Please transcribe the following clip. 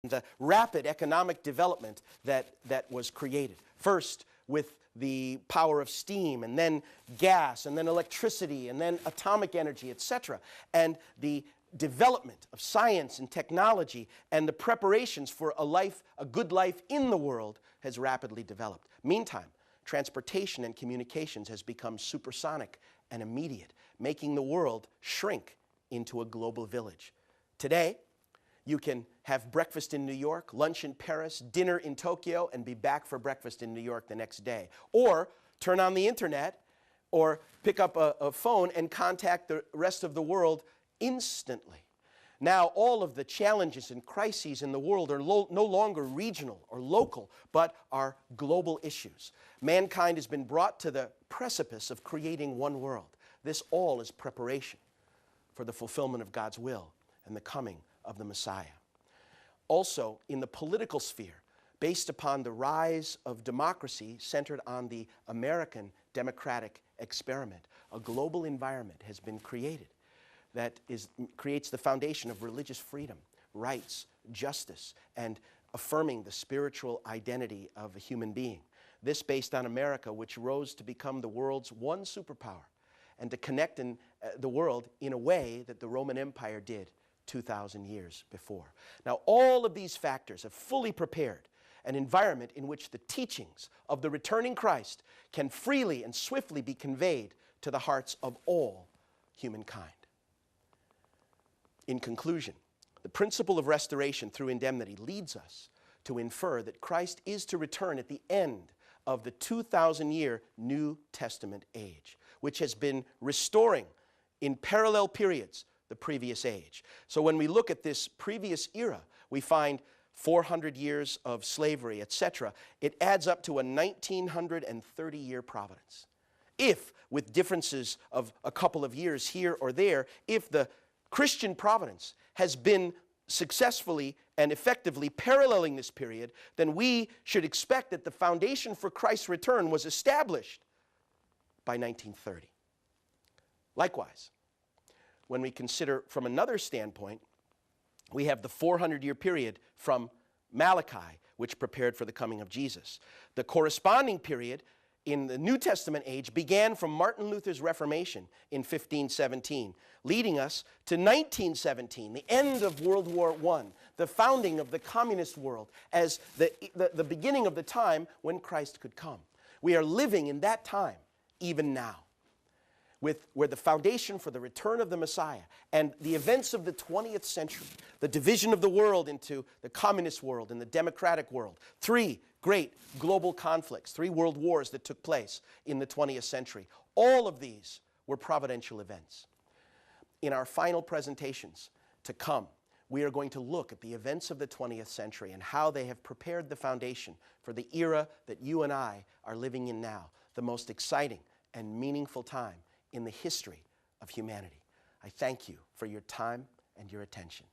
the rapid economic development that was created. First with the power of steam, and then gas, and then electricity, and then atomic energy, etc. And the development of science and technology and the preparations for a good life in the world has rapidly developed. Meantime, transportation and communications has become supersonic and immediate, making the world shrink into a global village. Today, you can have breakfast in New York, lunch in Paris, dinner in Tokyo, and be back for breakfast in New York the next day. Or turn on the internet or pick up a phone and contact the rest of the world instantly. Now all of the challenges and crises in the world are no longer regional or local, but are global issues. Mankind has been brought to the precipice of creating one world. This all is preparation for the fulfillment of God's will and the coming of the Messiah. Also, in the political sphere, based upon the rise of democracy centered on the American democratic experiment, a global environment has been created that creates the foundation of religious freedom, rights, justice, and affirming the spiritual identity of a human being. This based on America, which rose to become the world's one superpower and to connect the world in a way that the Roman Empire did 2,000 years before. Now, all of these factors have fully prepared an environment in which the teachings of the returning Christ can freely and swiftly be conveyed to the hearts of all humankind. In conclusion, the principle of restoration through indemnity leads us to infer that Christ is to return at the end of the 2,000-year New Testament age, which has been restoring in parallel periods the previous age. So when we look at this previous era, we find 400 years of slavery, etc. It adds up to a 1930-year providence. If, with differences of a couple of years here or there, if the Christian providence has been successfully and effectively paralleling this period, then we should expect that the foundation for Christ's return was established by 1930. Likewise, when we consider from another standpoint, we have the 400-year period from Malachi, which prepared for the coming of Jesus. The corresponding period in the New Testament age began from Martin Luther's Reformation in 1517, leading us to 1917, the end of World War I, the founding of the communist world as the beginning of the time when Christ could come. We are living in that time even now, where the foundation for the return of the Messiah and the events of the 20th century, the division of the world into the communist world and the democratic world, three great global conflicts, 3 world wars that took place in the 20th century. All of these were providential events. In our final presentations to come, we are going to look at the events of the 20th century and how they have prepared the foundation for the era that you and I are living in now, the most exciting and meaningful time in the history of humanity. I thank you for your time and your attention.